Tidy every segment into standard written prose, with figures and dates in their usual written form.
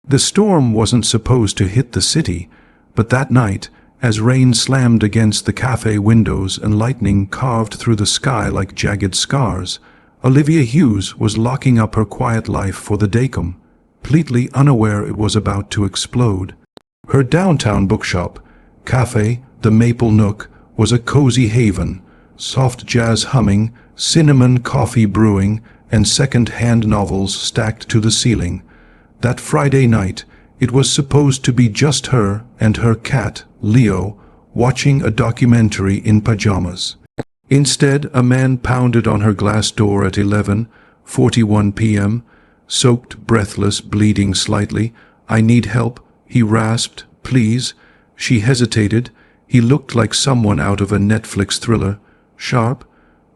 The storm wasn't supposed to hit the city, but that night, as rain slammed against the cafe windows and lightning carved through the sky like jagged scars, Olivia Hughes was locking up her quiet life for the Dacom, completely unaware it was about to explode. Her downtown bookshop, Cafe, the Maple Nook, was a cozy haven, soft jazz humming, cinnamon coffee brewing, and second-hand novels stacked to the ceiling. That Friday night, it was supposed to be just her and her cat, Leo, watching a documentary in pajamas. Instead, a man pounded on her glass door at 11:41 p.m., soaked, breathless, bleeding slightly. "I need help," he rasped. "Please." She hesitated. He looked like someone out of a Netflix thriller. Sharp,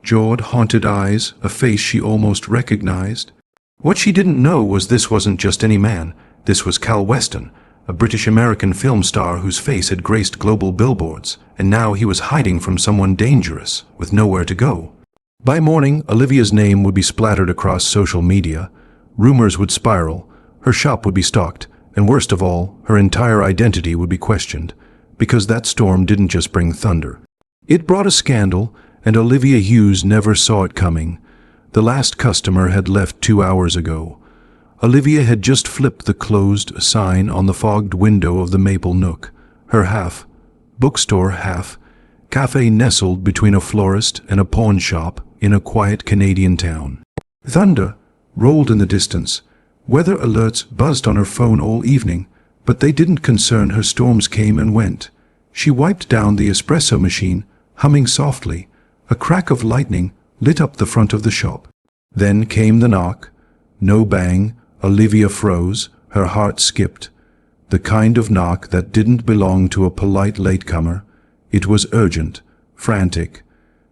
jawed, haunted eyes, a face she almost recognized. What she didn't know was this wasn't just any man. This was Cal Weston, a British-American film star whose face had graced global billboards, and now he was hiding from someone dangerous, with nowhere to go. By morning, Olivia's name would be splattered across social media. Rumors would spiral, her shop would be stalked, and worst of all, her entire identity would be questioned, because that storm didn't just bring thunder. It brought a scandal, and Olivia Hughes never saw it coming. The last customer had left 2 hours ago. Olivia had just flipped the closed sign on the fogged window of the Maple Nook. Her half, bookstore half, cafe nestled between a florist and a pawn shop in a quiet Canadian town. Thunder rolled in the distance. Weather alerts buzzed on her phone all evening, but they didn't concern her. Storms came and went. She wiped down the espresso machine, humming softly. A crack of lightning lit up the front of the shop. Then came the knock. No bang. Olivia froze. Her heart skipped. The kind of knock that didn't belong to a polite latecomer. It was urgent, frantic.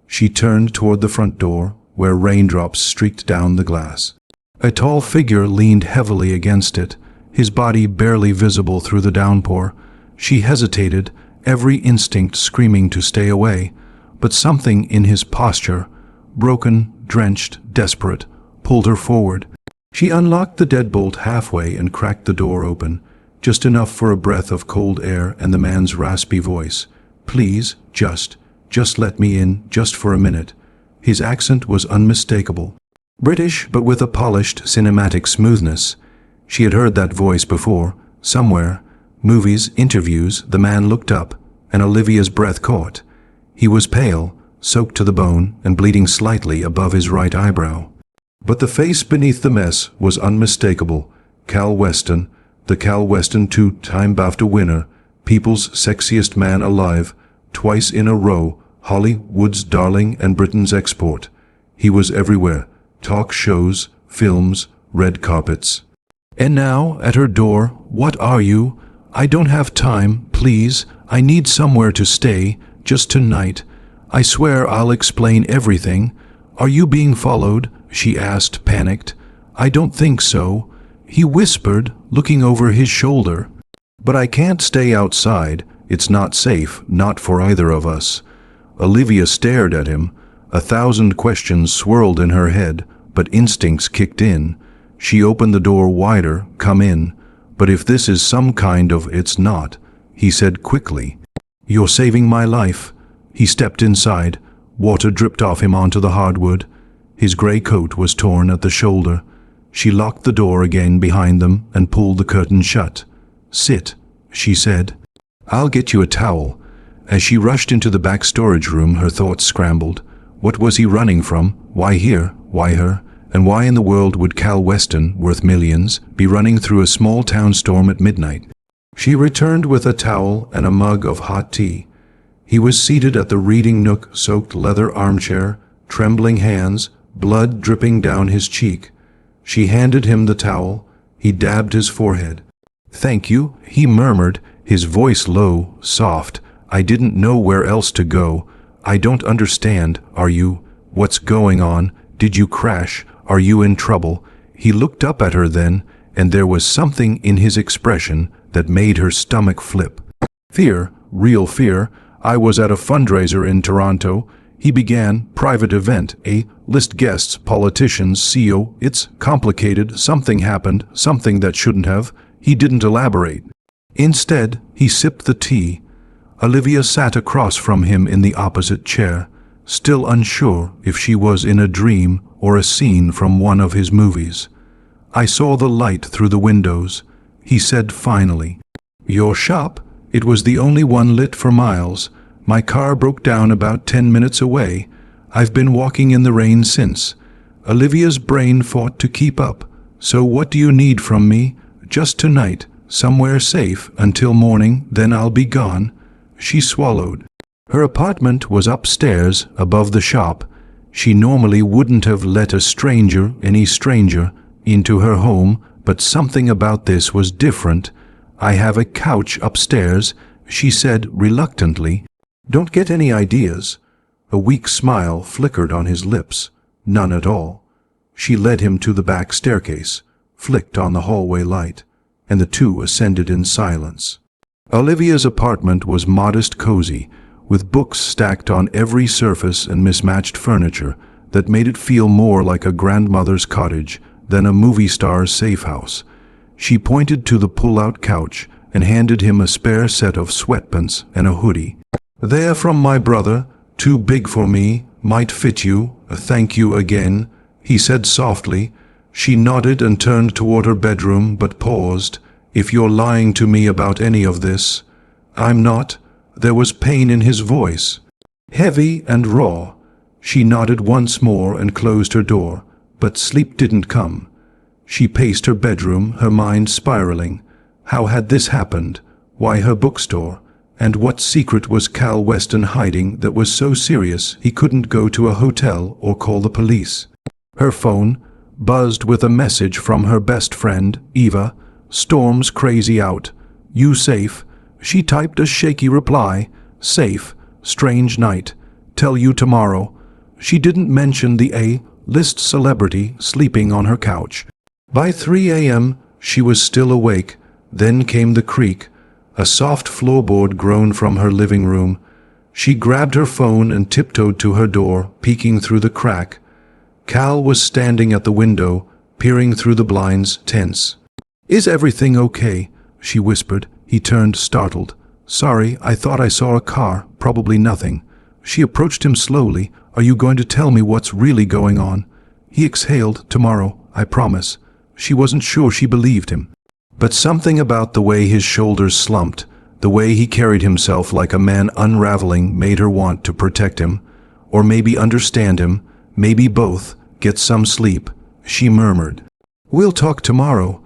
She turned toward the front door, where raindrops streaked down the glass. A tall figure leaned heavily against it, his body barely visible through the downpour. She hesitated, every instinct screaming to stay away, but something in his posture, broken, drenched, desperate, pulled her forward. She unlocked the deadbolt halfway and cracked the door open, just enough for a breath of cold air and the man's raspy voice. "Please, just let me in, just for a minute." His accent was unmistakable. British, but with a polished, cinematic smoothness. She had heard that voice before, somewhere. Movies, interviews. The man looked up, and Olivia's breath caught. He was pale, soaked to the bone, and bleeding slightly above his right eyebrow. But the face beneath the mess was unmistakable. Cal Weston, the Cal Weston two-time BAFTA winner, People's Sexiest Man Alive, twice in a row, Hollywood's darling and Britain's export. He was everywhere. Talk shows, films, red carpets. And now, at her door, "What are you? I don't have time, please. I need somewhere to stay, just tonight. I swear I'll explain everything. Are you being followed?" she asked, panicked. "I don't think so," he whispered, looking over his shoulder. "But I can't stay outside. It's not safe, not for either of us." Olivia stared at him. 1,000 questions swirled in her head, but instincts kicked in. She opened the door wider. "Come in." "But if this is some kind of..." "It's not," he said quickly. "You're saving my life." He stepped inside. Water dripped off him onto the hardwood. His gray coat was torn at the shoulder. She locked the door again behind them and pulled the curtain shut. "Sit," she said. "I'll get you a towel." As she rushed into the back storage room, her thoughts scrambled. What was he running from? Why here? Why her? And why in the world would Cal Weston, worth millions, be running through a small-town storm at midnight? She returned with a towel and a mug of hot tea. He was seated at the reading nook, soaked leather armchair, trembling hands, blood dripping down his cheek. She handed him the towel. He dabbed his forehead. "Thank you," he murmured, his voice low, soft. "I didn't know where else to go. I don't understand. Are you? What's going on? Did you crash? Are you in trouble?" He looked up at her then, and there was something in his expression that made her stomach flip. Fear, real fear. "I was at a fundraiser in Toronto," he began. "Private event, list guests, politicians, CEO. It's complicated. Something happened, something that shouldn't have." He didn't elaborate. Instead, he sipped the tea. Olivia sat across from him in the opposite chair, still unsure if she was in a dream or a scene from one of his movies. "I saw the light through the windows," he said finally. "Your shop? It was the only one lit for miles. My car broke down about 10 minutes away. I've been walking in the rain since." Olivia's brain fought to keep up. "So what do you need from me? Just tonight, somewhere safe until morning, then I'll be gone." She swallowed. Her apartment was upstairs, above the shop. She normally wouldn't have let any stranger, into her home, but something about this was different. "I have a couch upstairs," she said reluctantly. "Don't get any ideas." A weak smile flickered on his lips. None at all. She led him to the back staircase, flicked on the hallway light, and the two ascended in silence. Olivia's apartment was modest, cozy, with books stacked on every surface and mismatched furniture that made it feel more like a grandmother's cottage than a movie star's safe house. She pointed to the pull-out couch and handed him a spare set of sweatpants and a hoodie. "They're from my brother, too big for me, might fit you, thank you again," he said softly. She nodded and turned toward her bedroom, but paused. "If you're lying to me about any of this." "I'm not." There was pain in his voice, heavy and raw. She nodded once more and closed her door, but sleep didn't come. She paced her bedroom, her mind spiraling. How had this happened? Why her bookstore? And what secret was Cal Weston hiding that was so serious he couldn't go to a hotel or call the police? Her phone buzzed with a message from her best friend, Eva. "Storm's crazy out. You safe?" She typed a shaky reply. "Safe. Strange night. Tell you tomorrow." She didn't mention the A-list celebrity sleeping on her couch. By 3 a.m., she was still awake. Then came the creak. A soft floorboard groaned from her living room. She grabbed her phone and tiptoed to her door, peeking through the crack. Cal was standing at the window, peering through the blinds, tense. "Is everything okay?" she whispered. He turned, startled. "Sorry, I thought I saw a car. Probably nothing." She approached him slowly. "Are you going to tell me what's really going on?" He exhaled. "Tomorrow, I promise." She wasn't sure she believed him. But something about the way his shoulders slumped, the way he carried himself like a man unraveling, made her want to protect him, or maybe understand him, maybe both. "Get some sleep," she murmured. "We'll talk tomorrow."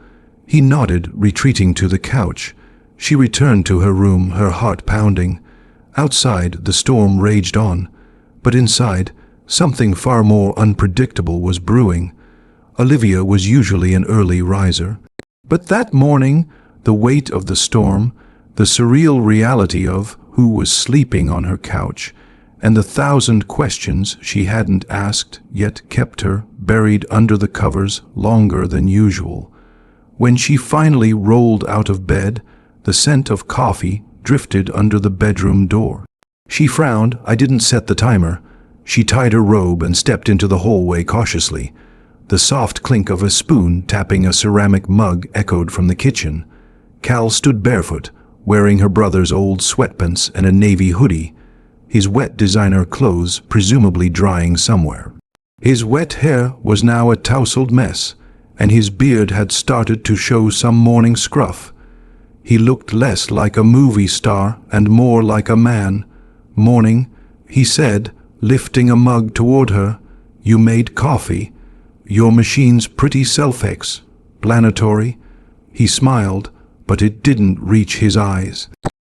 He nodded, retreating to the couch. She returned to her room, her heart pounding. Outside, the storm raged on, but inside, something far more unpredictable was brewing. Olivia was usually an early riser, but that morning, the weight of the storm, the surreal reality of who was sleeping on her couch, and the 1,000 questions she hadn't asked yet kept her buried under the covers longer than usual. When she finally rolled out of bed, the scent of coffee drifted under the bedroom door. She frowned. "I didn't set the timer." She tied her robe and stepped into the hallway cautiously. The soft clink of a spoon tapping a ceramic mug echoed from the kitchen. Cal stood barefoot, wearing her brother's old sweatpants and a navy hoodie, his wet designer clothes presumably drying somewhere. His wet hair was now a tousled mess, and his beard had started to show some morning scruff. He looked less like a movie star and more like a man. "Morning," he said, lifting a mug toward her. "You made coffee. Your machine's pretty self-explanatory." He smiled, but it didn't reach his eyes.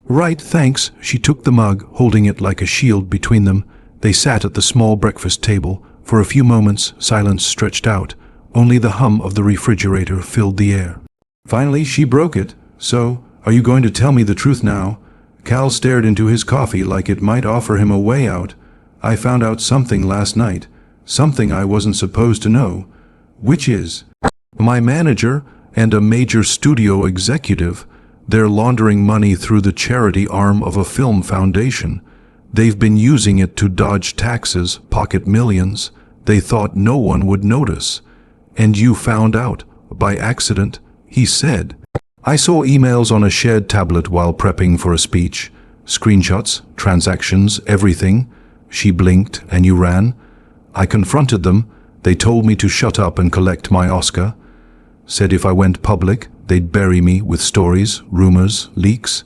"Right, thanks." She took the mug, holding it like a shield between them. They sat at the small breakfast table. For a few moments, silence stretched out. Only the hum of the refrigerator filled the air. Finally, she broke it. "So, are you going to tell me the truth now?" Cal stared into his coffee like it might offer him a way out. "I found out something last night. Something I wasn't supposed to know." "Which is?" "My manager and a major studio executive. They're laundering money through the charity arm of a film foundation. They've been using it to dodge taxes, pocket millions. They thought no one would notice. And you found out, by accident," he said. I saw emails on a shared tablet while prepping for a speech. Screenshots, transactions, everything. She blinked and you ran. I confronted them. They told me to shut up and collect my Oscar. Said if I went public, they'd bury me with stories, rumors, leaks.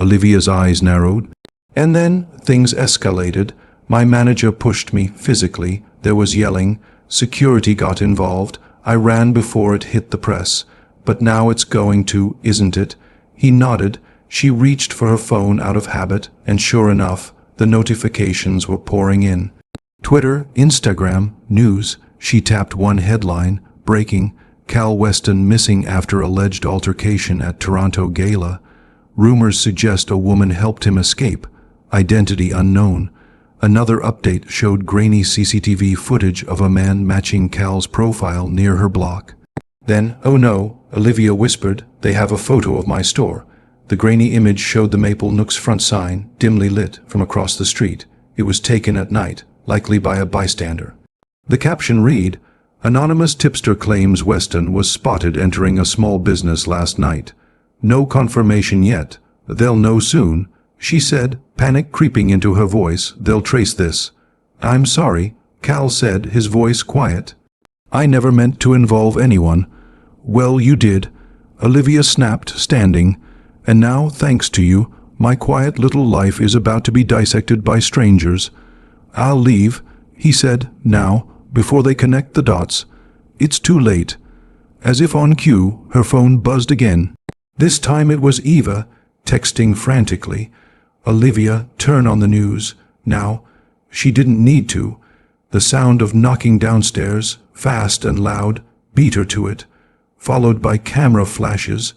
Olivia's eyes narrowed. And then things escalated. My manager pushed me physically. There was yelling. Security got involved. I ran before it hit the press. But now it's going to, isn't it? He nodded. She reached for her phone out of habit, and sure enough, the notifications were pouring in. Twitter, Instagram, news. She tapped one headline, breaking, Cal Weston missing after alleged altercation at Toronto Gala. Rumors suggest a woman helped him escape. Identity unknown. Another update showed grainy CCTV footage of a man matching Cal's profile near her block. Then, oh no, Olivia whispered, they have a photo of my store. The grainy image showed the Maple Nook's front sign, dimly lit, from across the street. It was taken at night, likely by a bystander. The caption read, Anonymous tipster claims Weston was spotted entering a small business last night. No confirmation yet. They'll know soon. She said, panic creeping into her voice. They'll trace this. I'm sorry, Cal said, his voice quiet. I never meant to involve anyone. Well, you did. Olivia snapped, standing. And now, thanks to you, my quiet little life is about to be dissected by strangers. I'll leave, he said, now, before they connect the dots. It's too late. As if on cue, her phone buzzed again. This time it was Eva, texting frantically. Olivia, turn on the news. Now. She didn't need to. The sound of knocking downstairs, fast and loud, beat her to it, followed by camera flashes,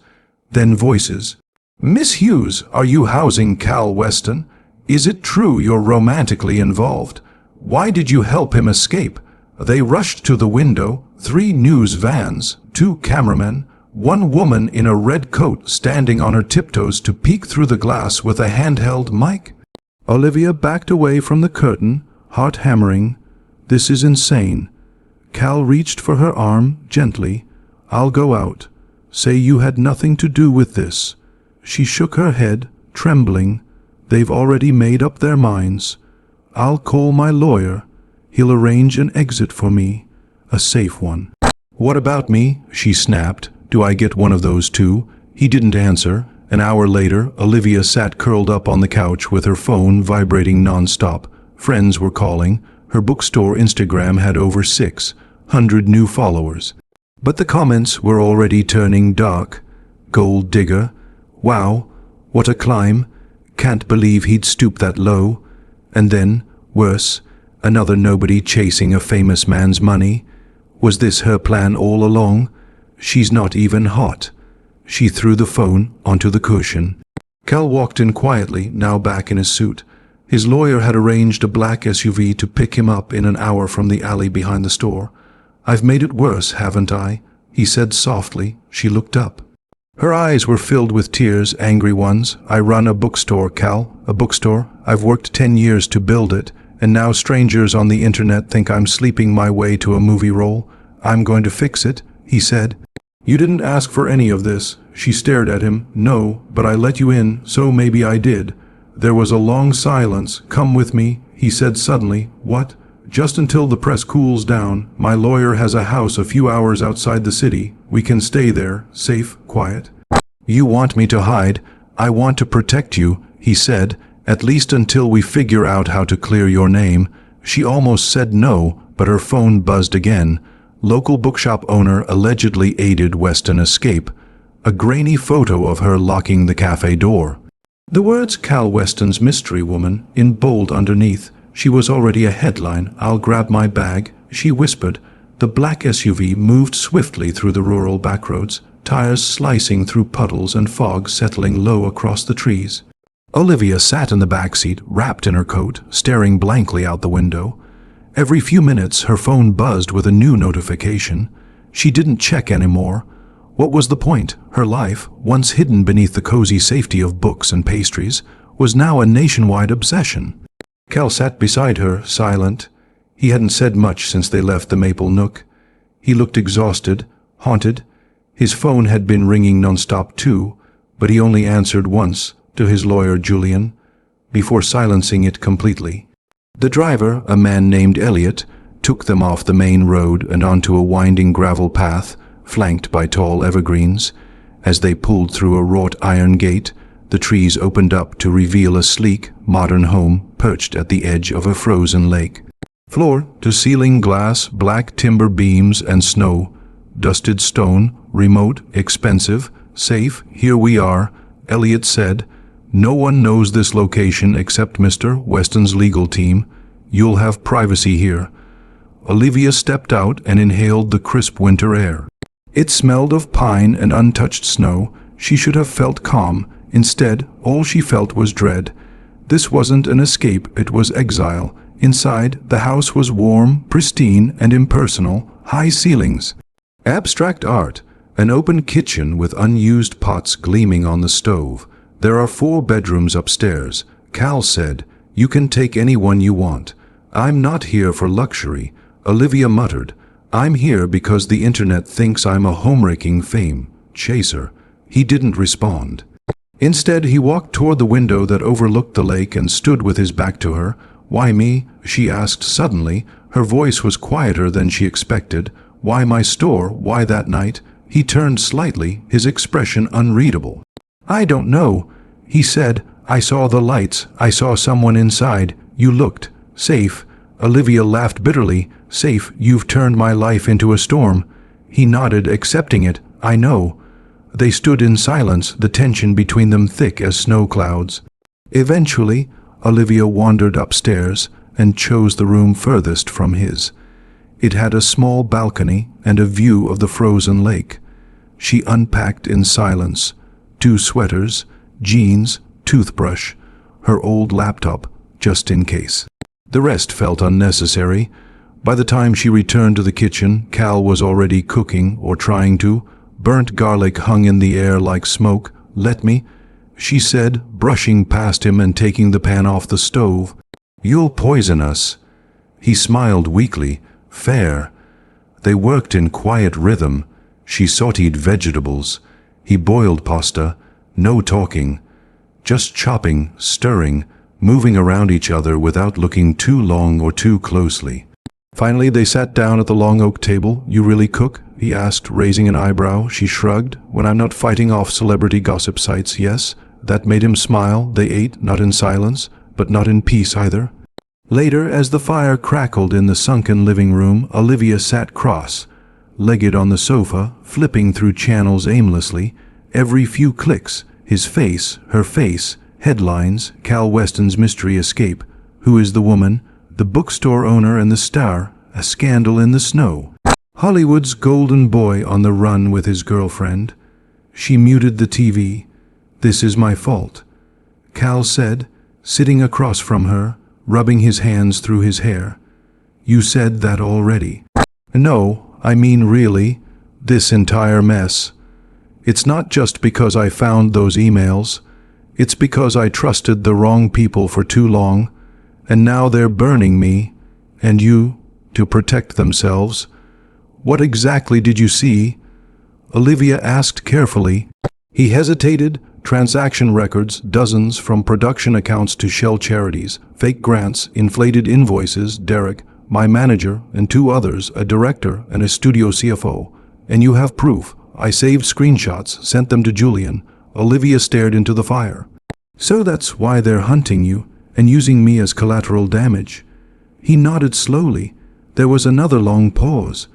then voices. Miss Hughes, are you housing Cal Weston? Is it true you're romantically involved? Why did you help him escape? They rushed to the window, 3 news vans, 2 cameramen, 1 woman in a red coat standing on her tiptoes to peek through the glass with a handheld mic. Olivia backed away from the curtain, heart hammering. This is insane. Cal reached for her arm, gently. I'll go out. Say you had nothing to do with this. She shook her head, trembling. They've already made up their minds. I'll call my lawyer. He'll arrange an exit for me. A safe one. What about me? She snapped. Do I get one of those too? He didn't answer. An hour later, Olivia sat curled up on the couch with her phone vibrating non-stop. Friends were calling. Her bookstore Instagram had over 600 new followers. But the comments were already turning dark. Gold digger. Wow, what a climb. Can't believe he'd stoop that low. And then, worse, another nobody chasing a famous man's money. Was this her plan all along? She's not even hot. She threw the phone onto the cushion. Cal walked in quietly, now back in his suit. His lawyer had arranged a black SUV to pick him up in an hour from the alley behind the store. I've made it worse, haven't I? He said softly. She looked up. Her eyes were filled with tears, angry ones. I run a bookstore, Cal. A bookstore. I've worked 10 years to build it, and now strangers on the internet think I'm sleeping my way to a movie role. I'm going to fix it, he said. You didn't ask for any of this. She stared at him. No, but I let you in, so maybe I did. There was a long silence. Come with me, he said suddenly. What? Just until the press cools down. My lawyer has a house a few hours outside the city. We can stay there, safe, quiet. You want me to hide? I want to protect you, he said, at least until we figure out how to clear your name. She almost said no, but her phone buzzed again. Local bookshop owner allegedly aided Weston escape. A grainy photo of her locking the cafe door. The words Cal Weston's mystery woman in bold underneath. She was already a headline. I'll grab my bag, she whispered. The black SUV moved swiftly through the rural backroads, tires slicing through puddles and fog settling low across the trees. Olivia sat in the back seat, wrapped in her coat, staring blankly out the window. Every few minutes her phone buzzed with a new notification. She didn't check anymore. What was the point? Her life, once hidden beneath the cozy safety of books and pastries, was now a nationwide obsession. Cal sat beside her, silent. He hadn't said much since they left the Maple Nook. He looked exhausted, haunted. His phone had been ringing nonstop too, but he only answered once, to his lawyer Julian, before silencing it completely. The driver, a man named Elliot, took them off the main road and onto a winding gravel path, flanked by tall evergreens. As they pulled through a wrought iron gate, the trees opened up to reveal a sleek, modern home perched at the edge of a frozen lake. Floor-to-ceiling glass, black timber beams and snow, dusted stone, remote, expensive, safe, here we are, Elliot said. No one knows this location except Mr. Weston's legal team. You'll have privacy here. Olivia stepped out and inhaled the crisp winter air. It smelled of pine and untouched snow. She should have felt calm. Instead, all she felt was dread. This wasn't an escape, it was exile. Inside, the house was warm, pristine, and impersonal, high ceilings. Abstract art, an open kitchen with unused pots gleaming on the stove. There are 4 bedrooms upstairs. Cal said, "You can take any one you want." "I'm not here for luxury," Olivia muttered. "I'm here because the internet thinks I'm a homewrecking fame chaser." He didn't respond. Instead, he walked toward the window that overlooked the lake and stood with his back to her. "Why me?" she asked suddenly. Her voice was quieter than she expected. "Why my store? Why that night?" He turned slightly, his expression unreadable. "I don't know," he said. "I saw the lights. I saw someone inside. You looked safe." Olivia laughed bitterly. "Safe? You've turned my life into a storm." He nodded, accepting it. "I know." They stood in silence, the tension between them thick as snow clouds. Eventually, Olivia wandered upstairs and chose the room furthest from his. It had a small balcony and a view of the frozen lake. She unpacked in silence. 2 sweaters, jeans, toothbrush, her old laptop, just in case. The rest felt unnecessary. By the time she returned to the kitchen, Cal was already cooking, or trying to. Burnt garlic hung in the air like smoke. "Let me," she said, brushing past him and taking the pan off the stove. "You'll poison us." He smiled weakly. "Fair." They worked in quiet rhythm. She sauteed vegetables. He boiled pasta. No talking. Just chopping, stirring, moving around each other without looking too long or too closely. Finally, they sat down at the long oak table. "You really cook?" he asked, raising an eyebrow. She shrugged. "When I'm not fighting off celebrity gossip sites, yes." That made him smile. They ate, not in silence, but not in peace either. Later, as the fire crackled in the sunken living room, Olivia sat cross-legged on the sofa, flipping through channels aimlessly. Every few clicks, his face, her face, headlines, Cal Weston's mystery escape. Who is the woman? The bookstore owner and the star. A scandal in the snow. Hollywood's golden boy on the run with his girlfriend. She muted the TV. "This is my fault," Cal said, sitting across from her, rubbing his hands through his hair. "You said that already." "No, I mean really, this entire mess. It's not just because I found those emails. It's because I trusted the wrong people for too long, and now they're burning me, and you, to protect themselves." "What exactly did you see?" Olivia asked carefully. He hesitated. Transaction records, dozens, from production accounts to shell charities, fake grants, inflated invoices, Derek, my manager, and 2 others, a director and a studio CFO. "And you have proof." "I saved screenshots, sent them to Julian." Olivia stared into the fire. "So that's why they're hunting you, and using me as collateral damage." He nodded slowly. There was another long pause.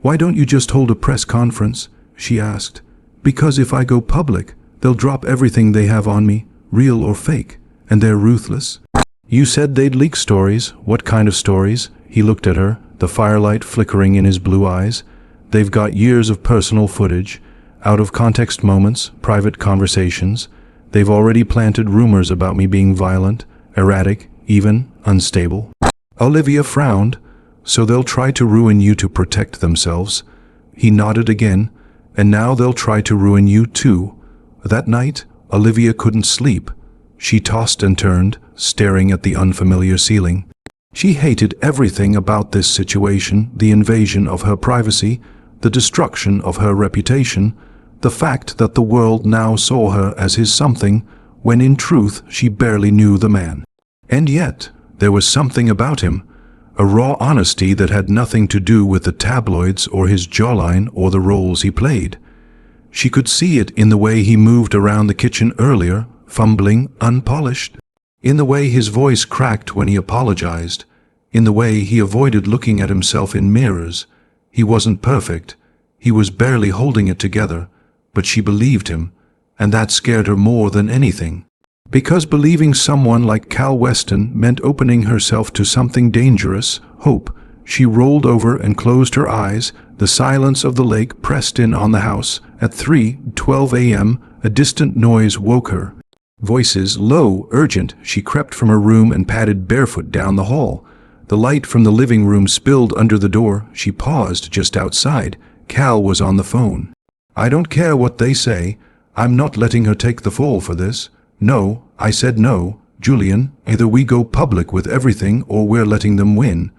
"Why don't you just hold a press conference?" she asked. "Because if I go public, they'll drop everything they have on me, real or fake, and they're ruthless." "You said they'd leak stories. What kind of stories?" He looked at her, the firelight flickering in his blue eyes. "They've got years of personal footage, out-of-context moments, private conversations. They've already planted rumors about me being violent, erratic, even unstable." Olivia frowned. "So they'll try to ruin you to protect themselves." He nodded again. "And now they'll try to ruin you too." That night, Olivia couldn't sleep. She tossed and turned, staring at the unfamiliar ceiling. She hated everything about this situation, the invasion of her privacy, the destruction of her reputation. the fact that the world now saw her as his something, when in truth she barely knew the man. And yet, there was something about him, a raw honesty that had nothing to do with the tabloids or his jawline or the roles he played. She could see it in the way he moved around the kitchen earlier, fumbling, unpolished, in the way his voice cracked when he apologized, in the way he avoided looking at himself in mirrors. He wasn't perfect, he was barely holding it together, but she believed him, and that scared her more than anything. Because believing someone like Cal Weston meant opening herself to something dangerous, hope, she rolled over and closed her eyes. The silence of the lake pressed in on the house. At 3:12 a.m., a distant noise woke her. Voices, low, urgent. She crept from her room and padded barefoot down the hall. The light from the living room spilled under the door. She paused just outside. Cal was on the phone. "I don't care what they say. I'm not letting her take the fall for this. No, I said no, Julian, either we go public with everything or we're letting them win."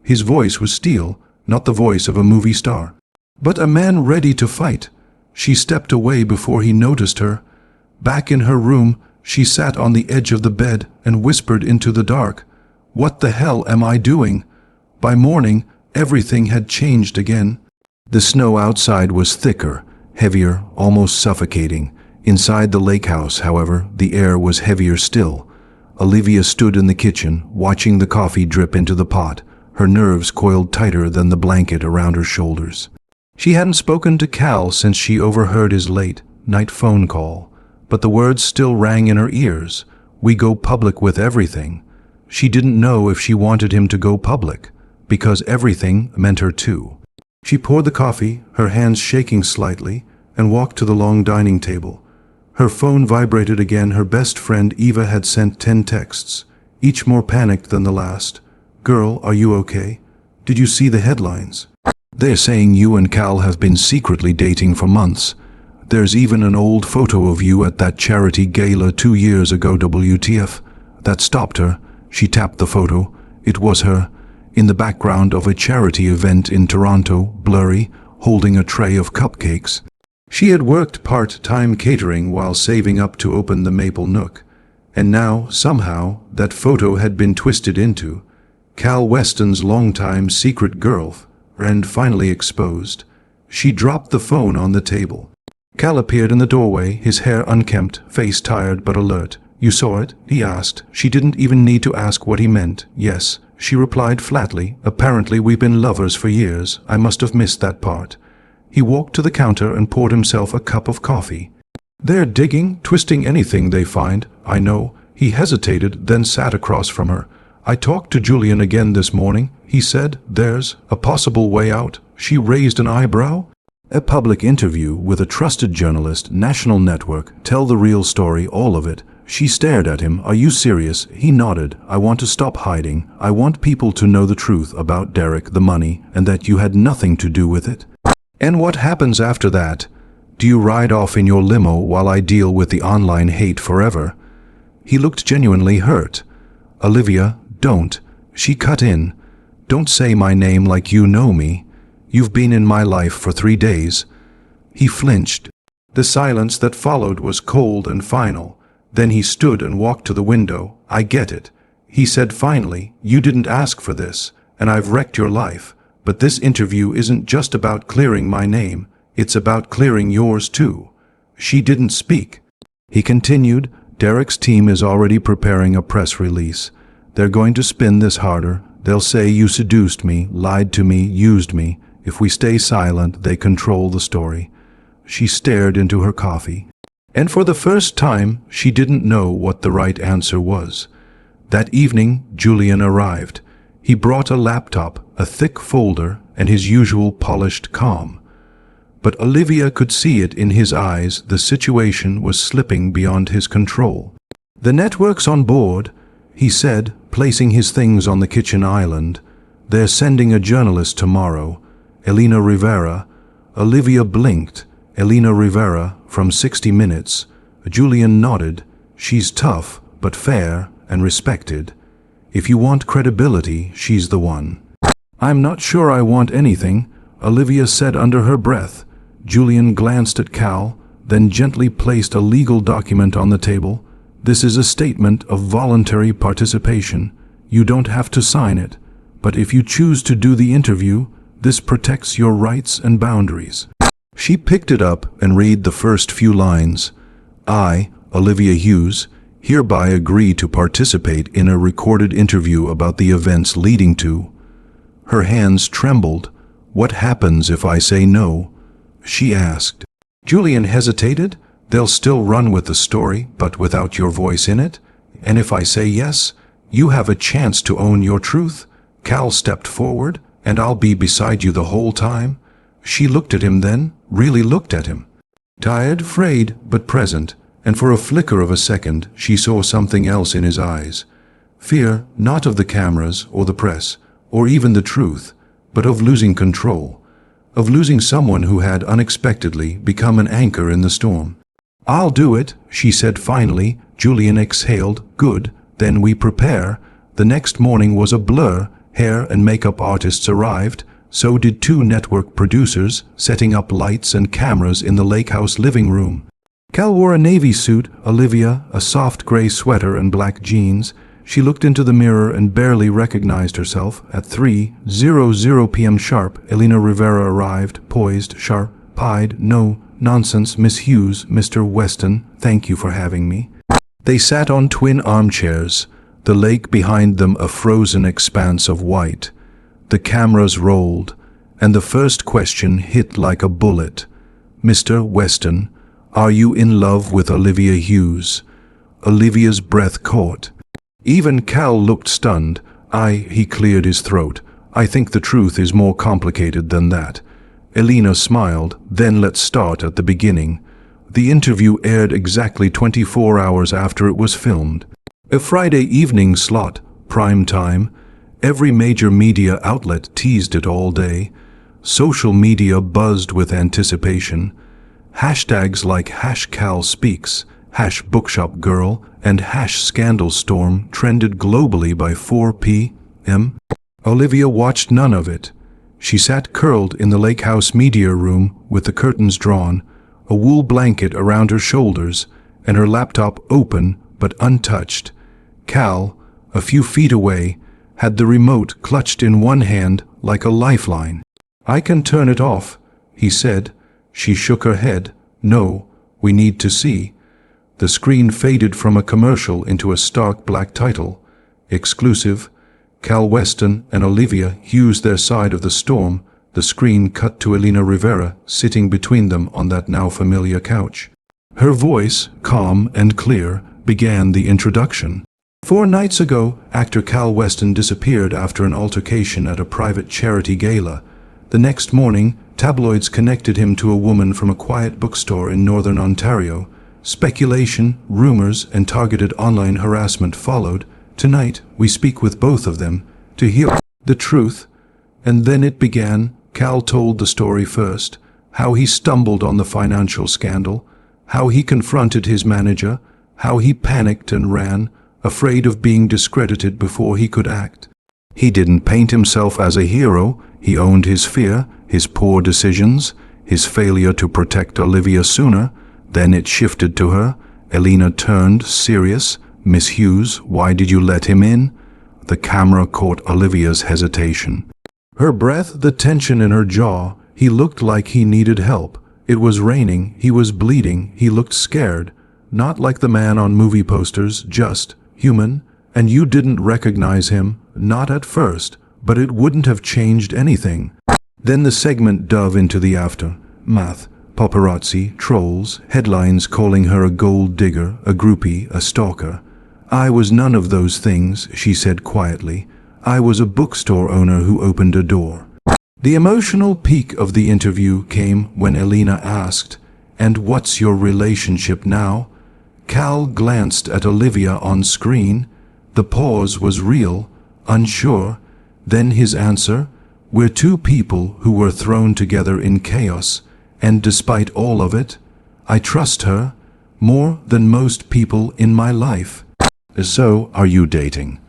His voice was steel, not the voice of a movie star, but a man ready to fight. She stepped away before he noticed her. Back in her room, she sat on the edge of the bed and whispered into the dark, "What the hell am I doing?" By morning, everything had changed again. The snow outside was thicker, heavier, almost suffocating. Inside the lake house, however, the air was heavier still. Olivia stood in the kitchen, watching the coffee drip into the pot, her nerves coiled tighter than the blanket around her shoulders. She hadn't spoken to Cal since she overheard his late-night phone call, but the words still rang in her ears. "We go public with everything." She didn't know if she wanted him to go public, because everything meant her too. She poured the coffee, her hands shaking slightly, and walked to the long dining table. Her phone vibrated again. Her best friend Eva had sent 10 texts, each more panicked than the last. "Girl, are you okay? Did you see the headlines? They're saying you and Cal have been secretly dating for months. There's even an old photo of you at that charity gala 2 years ago. WTF?" That stopped her. She tapped the photo. It was her, in the background of a charity event in Toronto, blurry, holding a tray of cupcakes. She had worked part-time catering while saving up to open the Maple Nook, and now, somehow, that photo had been twisted into Cal Weston's longtime secret girlfriend, finally exposed. She dropped the phone on the table. Cal appeared in the doorway, his hair unkempt, face tired but alert. "You saw it?" he asked. She didn't even need to ask what he meant. "Yes," she replied flatly. "Apparently we've been lovers for years. I must have missed that part." He walked to the counter and poured himself a cup of coffee. "They're digging, twisting anything they find, I know." He hesitated, then sat across from her. "I talked to Julian again this morning," he said. "There's a possible way out." She raised an eyebrow. "A public interview with a trusted journalist, national network, tell the real story, all of it." She stared at him. "Are you serious?" He nodded. "I want to stop hiding. I want people to know the truth about Derek, the money, and that you had nothing to do with it." "And what happens after that? Do you ride off in your limo while I deal with the online hate forever?" He looked genuinely hurt. "Olivia, don't." She cut in. "Don't say my name like you know me. You've been in my life for 3 days." He flinched. The silence that followed was cold and final. Then he stood and walked to the window. "I get it," he said finally. "You didn't ask for this, and I've wrecked your life. But this interview isn't just about clearing my name. It's about clearing yours too." She didn't speak. He continued, "Derek's team is already preparing a press release. They're going to spin this harder. They'll say you seduced me, lied to me, used me. If we stay silent, they control the story." She stared into her coffee. And for the first time, she didn't know what the right answer was. That evening, Julian arrived. He brought a laptop, a thick folder, and his usual polished calm. But Olivia could see it in his eyes. The situation was slipping beyond his control. "The network's on board," he said, placing his things on the kitchen island. "They're sending a journalist tomorrow, Elena Rivera." Olivia blinked. Elena Rivera, from 60 Minutes. Julian nodded. "She's tough, but fair and respected. If you want credibility, she's the one." "I'm not sure I want anything," Olivia said under her breath. Julian glanced at Cal, then gently placed a legal document on the table. This is a statement of voluntary participation. You don't have to sign it, but if you choose to do the interview, this protects your rights and boundaries. She picked it up and read the first few lines. I, Olivia Hughes, hereby agree to participate in a recorded interview about the events leading to. Her hands trembled. What happens if I say no? She asked. Julian hesitated. They'll still run with the story, but without your voice in it. And if I say yes, you have a chance to own your truth. Cal stepped forward, and I'll be beside you the whole time. She looked at him then, really looked at him. Tired, frayed, but present, and for a flicker of a second she saw something else in his eyes. Fear, not of the cameras or the press, or even the truth, but of losing control. Of losing someone who had unexpectedly become an anchor in the storm. I'll do it, she said finally. Julian exhaled. Good, then we prepare. The next morning was a blur. Hair and makeup artists arrived. So did 2 network producers, setting up lights and cameras in the lake house living room. Cal wore a navy suit, Olivia a soft gray sweater and black jeans. She looked into the mirror and barely recognized herself. At 3:00 p.m. sharp, Elena Rivera arrived, poised, sharp-eyed. No nonsense, Miss Hughes, Mr. Weston, thank you for having me. They sat on twin armchairs, the lake behind them a frozen expanse of white. The cameras rolled, and the first question hit like a bullet. Mr. Weston, are you in love with Olivia Hughes? Olivia's breath caught. Even Cal looked stunned. He cleared his throat. I think the truth is more complicated than that. Elena smiled. Then let's start at the beginning. The interview aired exactly 24 hours after it was filmed. A Friday evening slot, prime time. Every major media outlet teased it all day. Social media buzzed with anticipation. Hashtags like #CalSpeaks, #BookshopGirl, and #ScandalStorm trended globally by 4 p.m. Olivia watched none of it. She sat curled in the lake house media room with the curtains drawn, a wool blanket around her shoulders, and her laptop open but untouched. Cal, a few feet away, had the remote clutched in one hand like a lifeline. I can turn it off, he said. She shook her head. No, we need to see. The screen faded from a commercial into a stark black title. Exclusive. Cal Weston and Olivia Hughes their side of the storm. The screen cut to Elena Rivera sitting between them on that now familiar couch. Her voice, calm and clear, began the introduction. 4 nights ago, actor Cal Weston disappeared after an altercation at a private charity gala. The next morning, tabloids connected him to a woman from a quiet bookstore in northern Ontario. Speculation, rumors, and targeted online harassment followed. Tonight, we speak with both of them to hear the truth. And then it began. Cal told the story first, how he stumbled on the financial scandal, how he confronted his manager, how he panicked and ran, afraid of being discredited before he could act. He didn't paint himself as a hero. He owned his fear, his poor decisions, his failure to protect Olivia sooner. Then it shifted to her. Elena turned, serious. Miss Hughes, why did you let him in? The camera caught Olivia's hesitation. Her breath, the tension in her jaw. He looked like he needed help. It was raining. He was bleeding. He looked scared. Not like the man on movie posters, just human. And you didn't recognize him, not at first, but it wouldn't have changed anything. Then the segment dove into the aftermath. Paparazzi, trolls, headlines calling her a gold digger, a groupie, a stalker. I was none of those things, she said quietly. I was a bookstore owner who opened a door. The emotional peak of the interview came when Elena asked, "And what's your relationship now?" Cal glanced at Olivia on screen. The pause was real, unsure. Then his answer, "We're 2 people who were thrown together in chaos, and despite all of it, I trust her more than most people in my life." So, are you dating?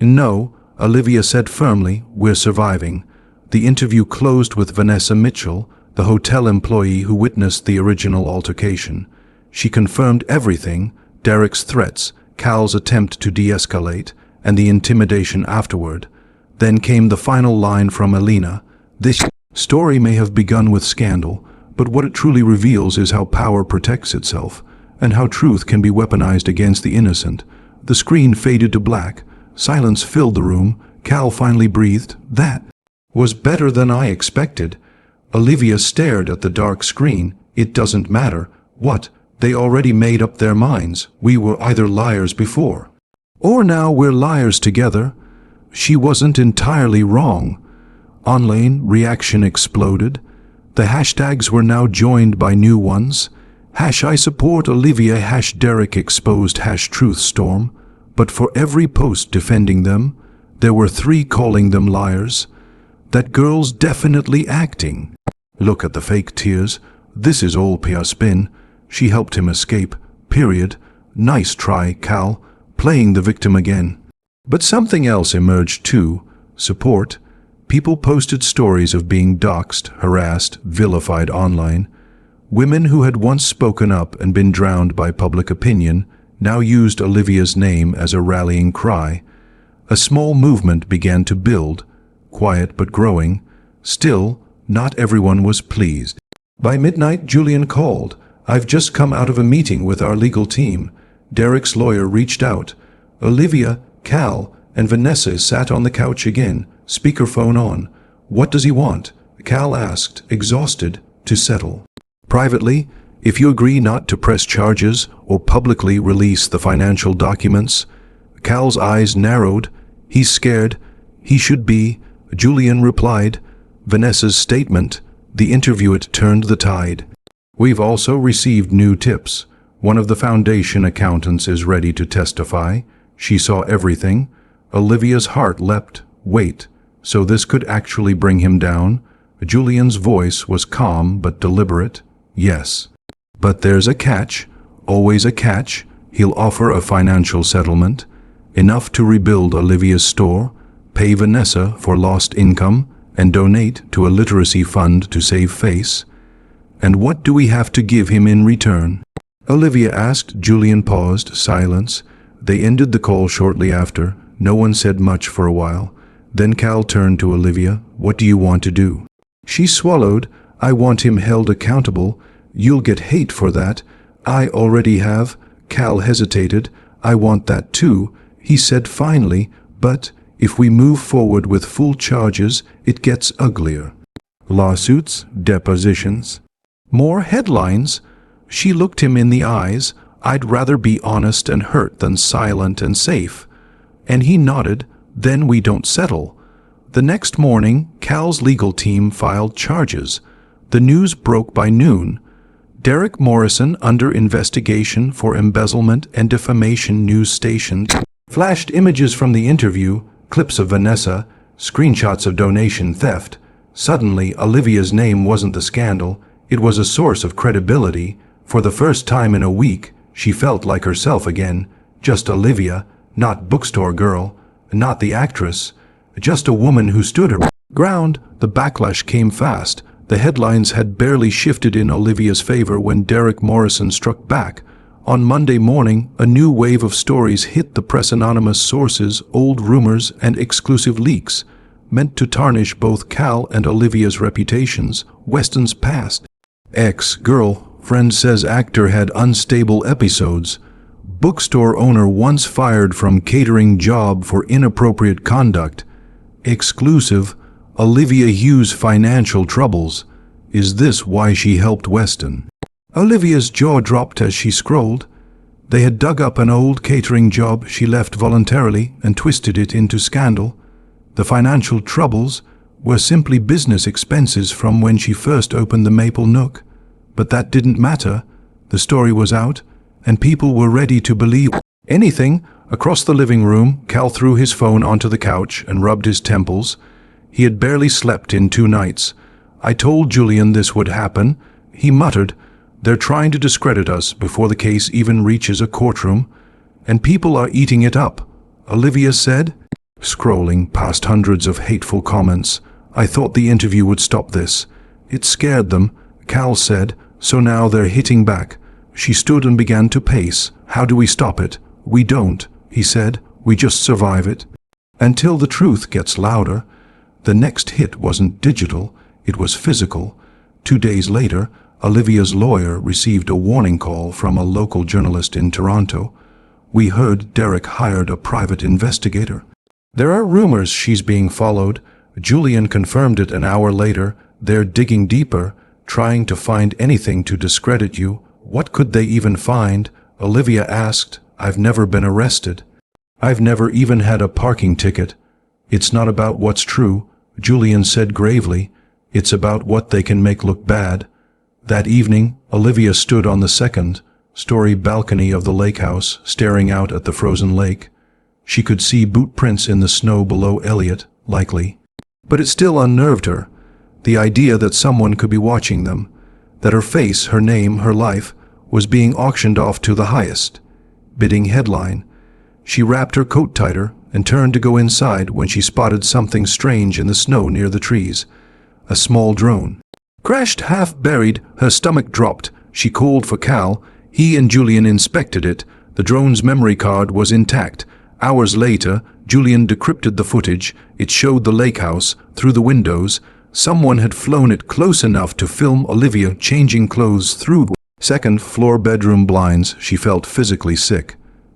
No, Olivia said firmly, we're surviving. The interview closed with Vanessa Mitchell, the hotel employee who witnessed the original altercation. She confirmed everything: Derek's threats, Cal's attempt to de-escalate, and the intimidation afterward. Then came the final line from Elena: "This story may have begun with scandal, but what it truly reveals is how power protects itself, and how truth can be weaponized against the innocent." The screen faded to black. Silence filled the room. Cal finally breathed. "That was better than I expected." Olivia stared at the dark screen. "It doesn't matter. What? They already made up their minds. We were either liars before, or now we're liars together." She wasn't entirely wrong. Online reaction exploded. The hashtags were now joined by new ones. #I support Olivia, #Derek exposed, #Truth Storm. But for every post defending them, there were 3 calling them liars. That girl's definitely acting. Look at the fake tears. This is all PR spin. She helped him escape. Period. Nice try, Cal. Playing the victim again. But something else emerged too. Support. People posted stories of being doxxed, harassed, vilified online. Women who had once spoken up and been drowned by public opinion now used Olivia's name as a rallying cry. A small movement began to build, quiet but growing. Still, not everyone was pleased. By midnight, Julian called. "I've just come out of a meeting with our legal team." Derek's lawyer reached out. Olivia, Cal, and Vanessa sat on the couch again, speakerphone on. "What does he want?" Cal asked, exhausted. "To settle privately. If you agree not to press charges or publicly release the financial documents." Cal's eyes narrowed. "He's scared." "He should be," Julian replied. Vanessa's statement, the interview, it turned the tide. "We've also received new tips. One of the foundation accountants is ready to testify. She saw everything." Olivia's heart leapt. Wait, so this could actually bring him down? Julian's voice was calm but deliberate. "Yes. But there's a catch. Always a catch. He'll offer a financial settlement. Enough to rebuild Olivia's store, pay Vanessa for lost income, and donate to a literacy fund to save face." "And what do we have to give him in return?" Olivia asked. Julian paused. Silence. They ended the call shortly after. No one said much for a while. Then Cal turned to Olivia. "What do you want to do?" She swallowed. "I want him held accountable." "You'll get hate for that." "I already have." Cal hesitated. "I want that too," he said finally. "But if we move forward with full charges, it gets uglier. Lawsuits, depositions, more headlines." She looked him in the eyes. "I'd rather be honest and hurt than silent and safe." And he nodded. "Then we don't settle." The next morning, Cal's legal team filed charges. The news broke by noon. Derek Morrison under investigation for embezzlement and defamation. News stations flashed images from the interview, clips of Vanessa, screenshots of donation theft. Suddenly, Olivia's name wasn't the scandal. It was a source of credibility. For the first time in a week, she felt like herself again. Just Olivia, not bookstore girl, not the actress. Just a woman who stood her ground. The backlash came fast. The headlines had barely shifted in Olivia's favor when Derek Morrison struck back. On Monday morning, a new wave of stories hit the press. Anonymous sources, old rumors, and exclusive leaks, meant to tarnish both Cal and Olivia's reputations. Weston's past. Ex-girlfriend says actor had unstable episodes. Bookstore owner once fired from catering job for inappropriate conduct. Exclusive. Olivia Hughes' financial troubles. Is this why she helped Weston? Olivia's jaw dropped as she scrolled. They had dug up an old catering job she left voluntarily and twisted it into scandal. The financial troubles were simply business expenses from when she first opened the Maple Nook. But that didn't matter. The story was out, and people were ready to believe anything. Across the living room, Cal threw his phone onto the couch and rubbed his temples. He had barely slept in 2 nights. "I told Julian this would happen," he muttered. "They're trying to discredit us before the case even reaches a courtroom. And people are eating it up," Olivia said, scrolling past hundreds of hateful comments. "I thought the interview would stop this. It scared them, Cal said, so now they're hitting back. She stood and began to pace. How do we stop it? We don't, he said. We just survive it. Until the truth gets louder. The next hit wasn't digital, it was physical. 2 days later, Olivia's lawyer received a warning call from a local journalist in Toronto. We heard Derek hired a private investigator. There are rumors she's being followed. Julian confirmed it an hour later. They're digging deeper, trying to find anything to discredit you. What could they even find? Olivia asked. I've never been arrested. I've never even had a parking ticket. It's not about what's true, Julian said gravely. It's about what they can make look bad. That evening, Olivia stood on the second-story balcony of the lake house, staring out at the frozen lake. She could see boot prints in the snow below Elliot, likely. But it still unnerved her. The idea that someone could be watching them, that her face, her name, her life, was being auctioned off to the highest bidding headline. She wrapped her coat tighter and turned to go inside when she spotted something strange in the snow near the trees. A small drone. Crashed half buried, her stomach dropped. She called for Cal. He and Julian inspected it. The drone's memory card was intact. Hours later, Julian decrypted the footage. It showed the lake house through the windows. Someone had flown it close enough to film Olivia changing clothes through second-floor bedroom blinds. She felt physically sick.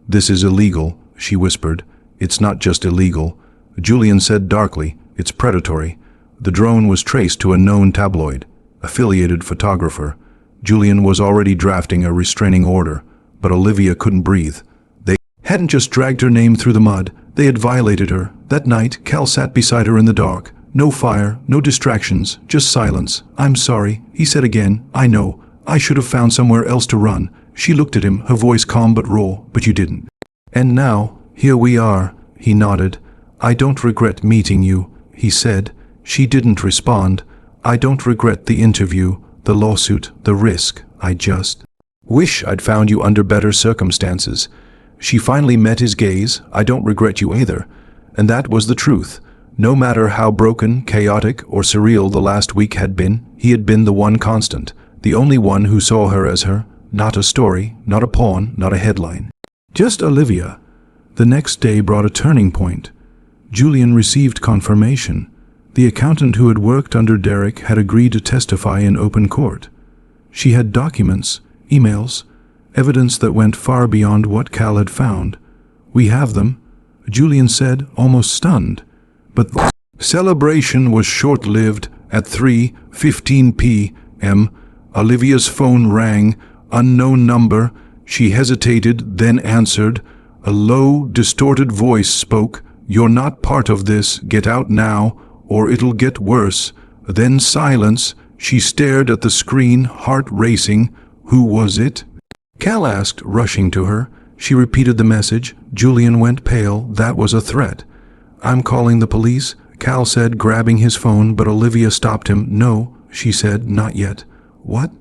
This is illegal, she whispered. It's not just illegal. Julian said darkly. It's predatory. The drone was traced to a known tabloid, affiliated photographer. Julian was already drafting a restraining order, but Olivia couldn't breathe. They hadn't just dragged her name through the mud, they had violated her. That night, Cal sat beside her in the dark. No fire, no distractions, just silence. I'm sorry, he said again. I know. I should have found somewhere else to run. She looked at him, her voice calm but raw. But you didn't. And now, here we are, he nodded. I don't regret meeting you, he said. She didn't respond. I don't regret the interview, the lawsuit, the risk. I just wish I'd found you under better circumstances. She finally met his gaze. I don't regret you either. And that was the truth. No matter how broken, chaotic, or surreal the last week had been, he had been the one constant, the only one who saw her as her, not a story, not a pawn, not a headline. Just Olivia. The next day brought a turning point. Julian received confirmation. The accountant who had worked under Derek had agreed to testify in open court. She had documents, emails, evidence that went far beyond what Cal had found. We have them, Julian said, almost stunned. But the celebration was short-lived. At 3:15 p.m., Olivia's phone rang. Unknown number. She hesitated, then answered. A low, distorted voice spoke. You're not part of this. Get out now, or it'll get worse. Then silence. She stared at the screen, heart racing. Who was it? Cal asked, rushing to her. She repeated the message. Julian went pale. That was a threat. I'm calling the police, Cal said, grabbing his phone, but Olivia stopped him. No, she said, not yet. What?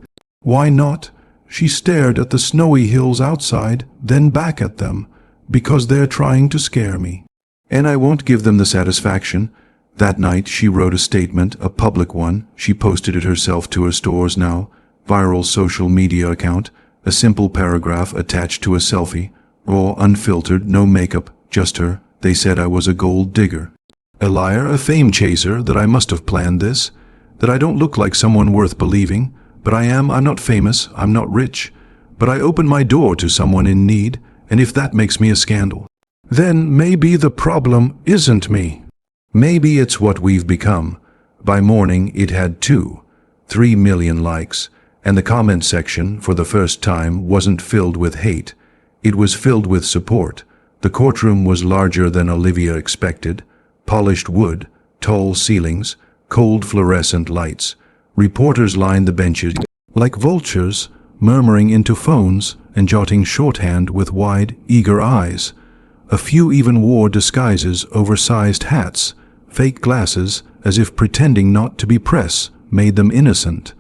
Why not? She stared at the snowy hills outside, then back at them. Because they're trying to scare me. And I won't give them the satisfaction. That night she wrote a statement, a public one. She posted it herself to her Stores Now viral social media account, a simple paragraph attached to a selfie, raw, unfiltered, no makeup, just her. They said I was a gold digger. A liar, a fame chaser, that I must have planned this, that I don't look like someone worth believing, but I am. I'm not famous, I'm not rich, but I opened my door to someone in need, and if that makes me a scandal, then maybe the problem isn't me. Maybe it's what we've become. By morning it had 3 million likes, and the comment section, for the first time, wasn't filled with hate. It was filled with support. The courtroom was larger than Olivia expected. Polished wood, tall ceilings, cold fluorescent lights. Reporters lined the benches like vultures, murmuring into phones and jotting shorthand with wide, eager eyes. A few even wore disguises, oversized hats, fake glasses, as if pretending not to be press made them innocent.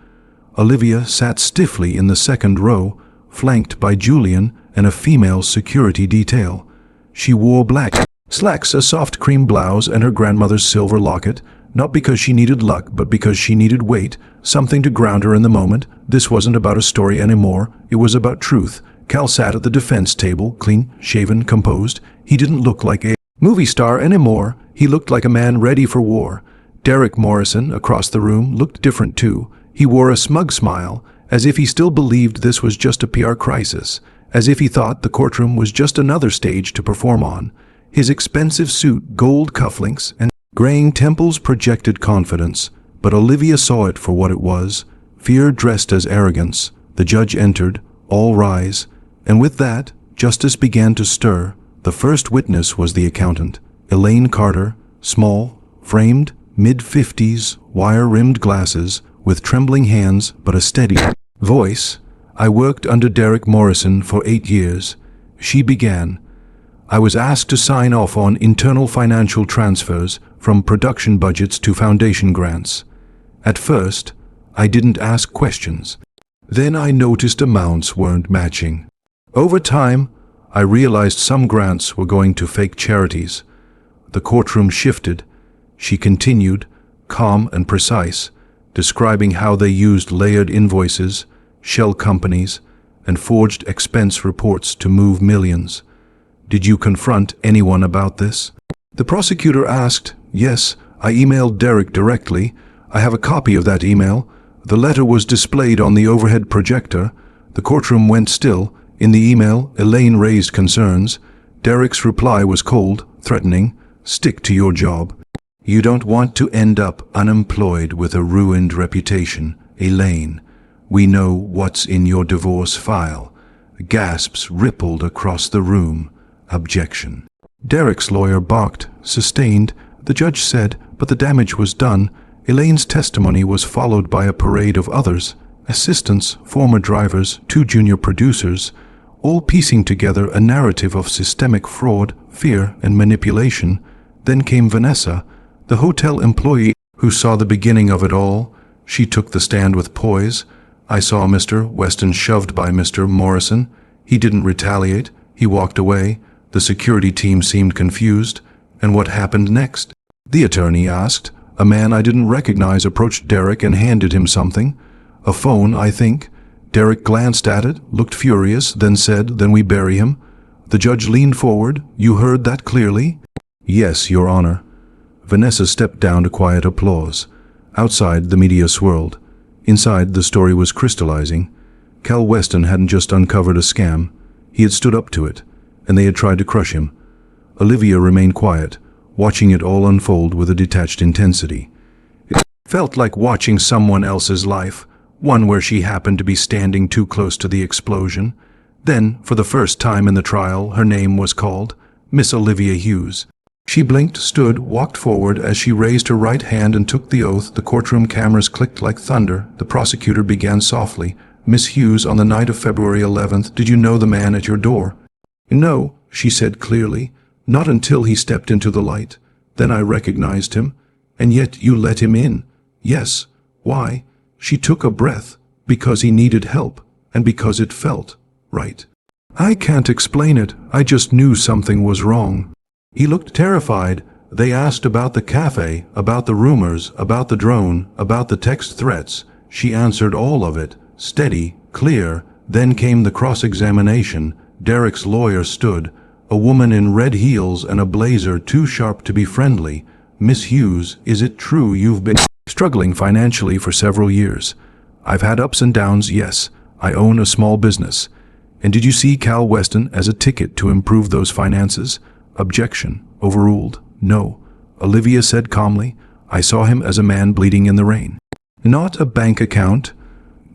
Olivia sat stiffly in the second row, flanked by Julian and a female security detail. She wore black slacks, a soft cream blouse, and her grandmother's silver locket, not because she needed luck, but because she needed weight, something to ground her in the moment. This wasn't about a story anymore. It was about truth. Cal sat at the defense table, clean, shaven, composed. He didn't look like a movie star anymore. He looked like a man ready for war. Derek Morrison, across the room, looked different too. He wore a smug smile, as if he still believed this was just a PR crisis, as if he thought the courtroom was just another stage to perform on. His expensive suit, gold cufflinks, and graying temples projected confidence, but Olivia saw it for what it was, fear dressed as arrogance. The judge entered, all rise, and with that, justice began to stir. The first witness was the accountant, Elaine Carter, small, framed, mid-50s, wire-rimmed glasses, with trembling hands but a steady voice. "I worked under Derek Morrison for 8 years. She began. I was asked to sign off on internal financial transfers from production budgets to foundation grants. At first, I didn't ask questions. Then I noticed amounts weren't matching. Over time, I realized some grants were going to fake charities. The courtroom shifted. She continued, calm and precise, describing how they used layered invoices, shell companies, and forged expense reports to move millions. Did you confront anyone about this? The prosecutor asked. Yes, I emailed Derek directly. I have a copy of that email. The letter was displayed on the overhead projector. The courtroom went still. In the email, Elaine raised concerns. Derek's reply was cold, threatening. Stick to your job. You don't want to end up unemployed with a ruined reputation, Elaine. We know what's in your divorce file. Gasps rippled across the room. Objection. Derek's lawyer barked, sustained. The judge said, but the damage was done. Elaine's testimony was followed by a parade of others, assistants, former drivers, 2 junior producers, all piecing together a narrative of systemic fraud, fear, and manipulation. Then came Vanessa, the hotel employee who saw the beginning of it all. She took the stand with poise. I saw Mr. Weston shoved by Mr. Morrison. He didn't retaliate. He walked away. The security team seemed confused. And what happened next? The attorney asked. A man I didn't recognize approached Derek and handed him something. A phone, I think. Derek glanced at it, looked furious, then said, "Then we bury him." The judge leaned forward. "You heard that clearly?" "Yes, Your Honor." Vanessa stepped down to quiet applause. Outside, the media swirled. Inside, the story was crystallizing. Cal Weston hadn't just uncovered a scam. He had stood up to it, and they had tried to crush him. Olivia remained quiet, watching it all unfold with a detached intensity. It felt like watching someone else's life, one where she happened to be standing too close to the explosion. Then, for the first time in the trial, her name was called, Miss Olivia Hughes. She blinked, stood, walked forward. As she raised her right hand and took the oath, the courtroom cameras clicked like thunder. The prosecutor began softly. "Miss Hughes, on the night of February 11th, did you know the man at your door?" "No," she said clearly. "Not until he stepped into the light. Then I recognized him. And yet you let him in." "Yes." "Why?" She took a breath. "Because he needed help, and because it felt right." "I can't explain it. I just knew something was wrong." He looked terrified. They asked about the cafe, about the rumors, about the drone, about the text threats. She answered all of it, steady, clear. Then came the cross-examination. Derek's lawyer stood, a woman in red heels and a blazer too sharp to be friendly. "Miss Hughes, is it true you've been struggling financially for several years?" "I've had ups and downs, yes. I own a small business." "And did you see Cal Weston as a ticket to improve those finances?" Objection. Overruled. "No." Olivia said calmly. "I saw him as a man bleeding in the rain. Not a bank account.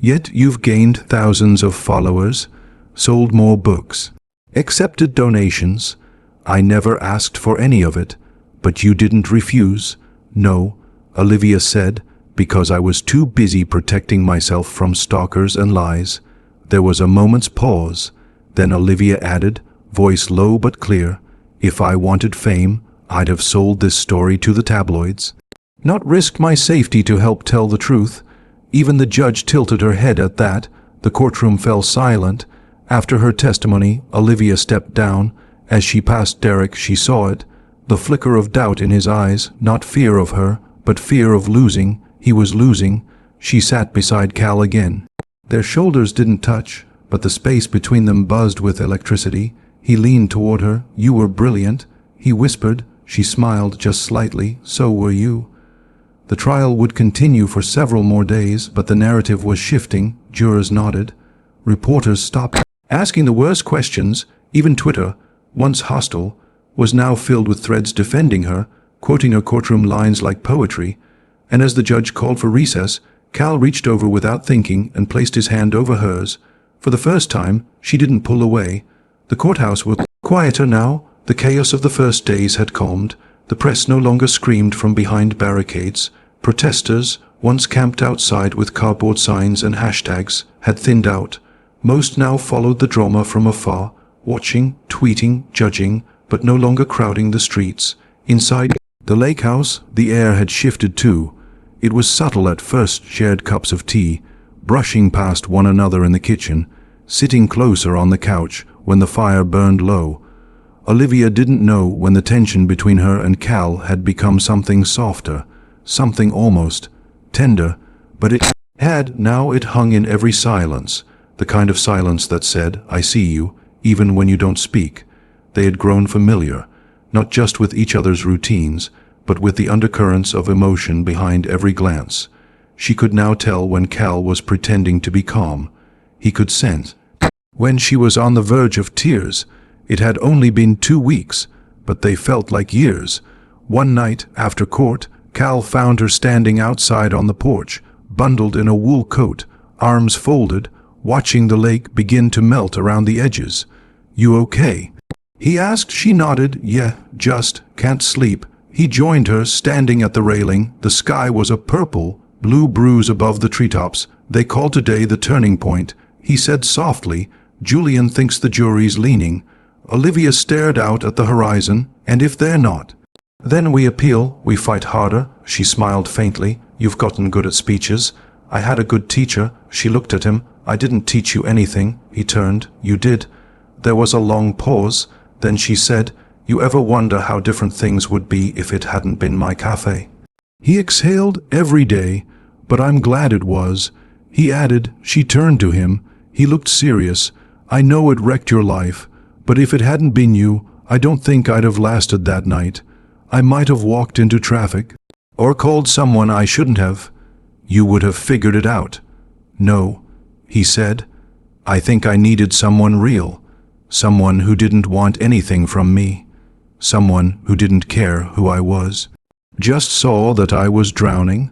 Yet you've gained thousands of followers, sold more books, accepted donations. I never asked for any of it, but you didn't refuse." "No," Olivia said, "because I was too busy protecting myself from stalkers and lies." There was a moment's pause. Then Olivia added, voice low but clear, "If I wanted fame, I'd have sold this story to the tabloids, not risked my safety to help tell the truth." Even the judge tilted her head at that. The courtroom fell silent. After her testimony, Olivia stepped down. As she passed Derek, she saw it, the flicker of doubt in his eyes, not fear of her, but fear of losing. He was losing. She sat beside Cal again. Their shoulders didn't touch, but the space between them buzzed with electricity. He leaned toward her. "You were brilliant," he whispered. She smiled just slightly. "So were you." The trial would continue for several more days, but the narrative was shifting. Jurors nodded. Reporters stopped asking the worst questions. Even Twitter, once hostile, was now filled with threads defending her, quoting her courtroom lines like poetry. And as the judge called for recess, Cal reached over without thinking and placed his hand over hers. For the first time, she didn't pull away. The courthouse was quieter now. The chaos of the first days had calmed. The press no longer screamed from behind barricades. Protesters, once camped outside with cardboard signs and hashtags, had thinned out. Most now followed the drama from afar, watching, tweeting, judging, but no longer crowding the streets. Inside the lake house, the air had shifted too. It was subtle at first, shared cups of tea, brushing past one another in the kitchen, sitting closer on the couch when the fire burned low. Olivia didn't know when the tension between her and Cal had become something softer, something almost tender, but it had. Now it hung in every silence, the kind of silence that said, "I see you," even when you don't speak. They had grown familiar, not just with each other's routines, but with the undercurrents of emotion behind every glance. She could now tell when Cal was pretending to be calm. He could sense when she was on the verge of tears. It had only been 2 weeks, but they felt like years. One night, after court, Cal found her standing outside on the porch, bundled in a wool coat, arms folded, watching the lake begin to melt around the edges. "You okay?" he asked. She nodded. "Yeah, just can't sleep." He joined her, standing at the railing. The sky was a purple, blue bruise above the treetops. "They call today the turning point," he said softly. "Julian thinks the jury's leaning." Olivia stared out at the horizon. "And if they're not? Then we appeal, we fight harder." She smiled faintly. "You've gotten good at speeches." "I had a good teacher." She looked at him. "I didn't teach you anything." He turned. "You did." There was a long pause. Then she said, "You ever wonder how different things would be if it hadn't been my cafe?" He exhaled. "Every day. But I'm glad it was." He added. She turned to him. He looked serious. "I know it wrecked your life, but if it hadn't been you, I don't think I'd have lasted that night. I might have walked into traffic, or called someone I shouldn't have. You would have figured it out." "No," he said. "I think I needed someone real. Someone who didn't want anything from me. Someone who didn't care who I was. Just saw that I was drowning."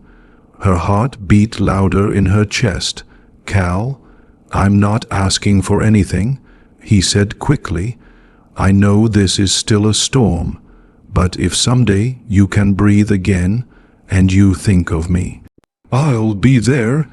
Her heart beat louder in her chest. "Cal, I'm not asking for anything," he said quickly. "I know this is still a storm, but if someday you can breathe again and you think of me, I'll be there."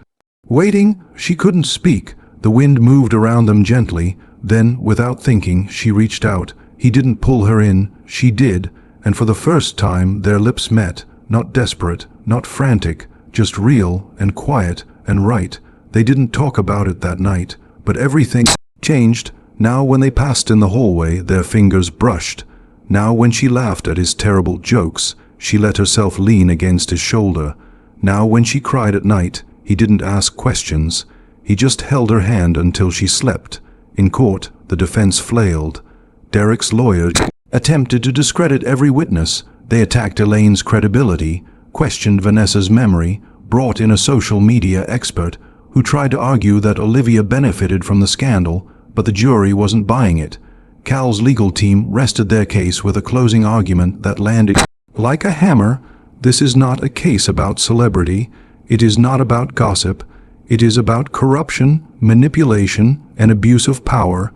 Waiting, she couldn't speak. The wind moved around them gently. Then, without thinking, she reached out. He didn't pull her in. She did, and for the first time their lips met, not desperate, not frantic, just real and quiet and right. They didn't talk about it that night, but everything changed. Now when they passed in the hallway, their fingers brushed. Now when she laughed at his terrible jokes, she let herself lean against his shoulder. Now when she cried at night, he didn't ask questions. He just held her hand until she slept. In court, the defense flailed. Derek's lawyer attempted to discredit every witness. They attacked Elaine's credibility, questioned Vanessa's memory, brought in a social media expert who tried to argue that Olivia benefited from the scandal, but the jury wasn't buying it. Cal's legal team rested their case with a closing argument that landed like a hammer. This is not a case about celebrity. It is not about gossip. It is about corruption, manipulation, and abuse of power.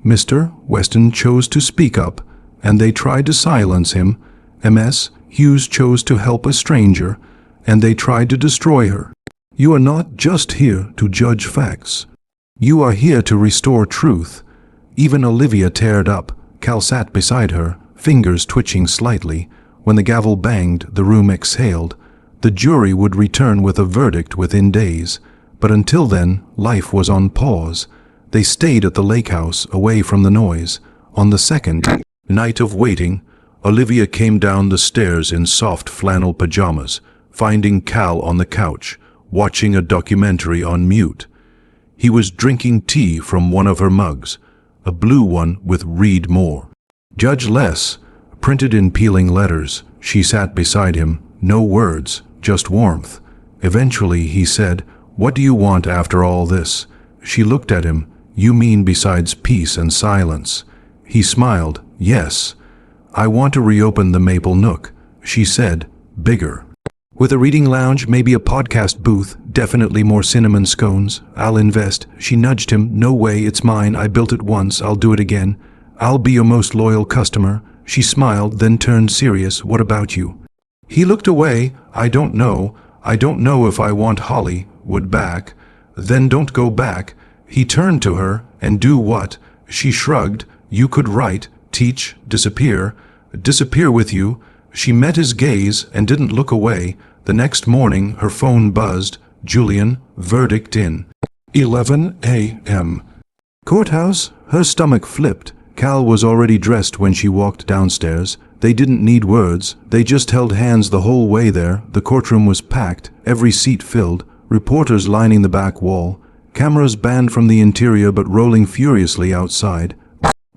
Mr. Weston chose to speak up, and they tried to silence him. Ms. Hughes chose to help a stranger, and they tried to destroy her. You are not just here to judge facts. You are here to restore truth. Even Olivia teared up. Cal sat beside her, fingers twitching slightly. When the gavel banged, the room exhaled. The jury would return with a verdict within days. But until then, life was on pause. They stayed at the lake house, away from the noise. On the second night of waiting, Olivia came down the stairs in soft flannel pajamas, finding Cal on the couch, watching a documentary on mute. He was drinking tea from one of her mugs, a blue one with "Read More." Judge Les, printed in peeling letters. She sat beside him, no words, just warmth. Eventually he said, "What do you want after all this?" She looked at him. "You mean besides peace and silence?" He smiled. "Yes. I want to reopen the Maple Nook," she said, bigger. "With a reading lounge, maybe a podcast booth, definitely more cinnamon scones. I'll invest." She nudged him. "No way, it's mine. I built it once. I'll do it again. I'll be your most loyal customer." She smiled, then turned serious. "What about you?" He looked away. "I don't know. I don't know if I want Hollywood back." "Then don't go back." He turned to her. "And do what?" She shrugged. "You could write, teach, disappear. Disappear with you." She met his gaze and didn't look away. The next morning her phone buzzed. "Julian, verdict in." 11 a.m. Courthouse. Her stomach flipped. Cal was already dressed when she walked downstairs. They didn't need words. They just held hands the whole way there. The courtroom was packed, every seat filled, reporters lining the back wall, cameras banned from the interior but rolling furiously outside.